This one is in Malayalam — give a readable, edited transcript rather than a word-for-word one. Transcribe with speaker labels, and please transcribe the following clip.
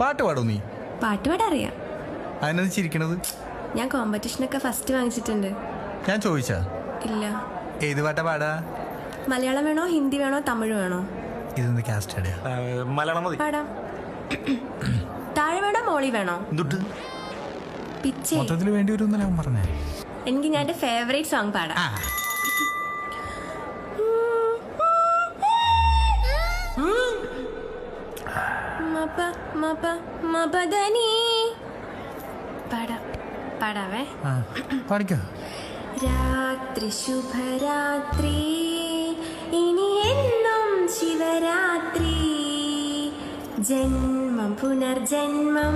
Speaker 1: പാട്ട് പാടോ നീ?
Speaker 2: പാട്ട് പാടാറിയാം.
Speaker 1: അതിനത് ചിരിക്കണത്?
Speaker 2: ഞാൻ കോമ്പറ്റീഷനൊക്കെ ഫസ്റ്റ് വാങ്ങിച്ചിട്ടുണ്ട്.
Speaker 1: ഞാൻ ചോദിച്ചാ?
Speaker 2: ഇല്ല.
Speaker 1: ഏത് പാട്ടാ പാടാ?
Speaker 2: മലയാളം വേണോ, ഹിന്ദി വേണോ, തമിഴ് വേണോ?
Speaker 1: ഇതൊന്ന് കാസ്റ്റ്
Speaker 3: മലയാളം മതി.
Speaker 2: പാടാം. താഴെ വേണോ, മോളി വേണോ? പിച്ചേ.
Speaker 1: മൊത്തത്തിൽ വേണ്ടി വരും എന്നല്ല പറഞ്ഞേ.
Speaker 2: എനിക്ക് ഞാൻ എന്റെ ഫേവറേറ്റ് സോങ് പാടാം. പാടാവേ.
Speaker 1: പാടിക്കോ.
Speaker 2: രാത്രി ശുഭരാത്രി, ഇനി എന്നും ശിവരാത്രി, ജന്മം പുനർജന്മം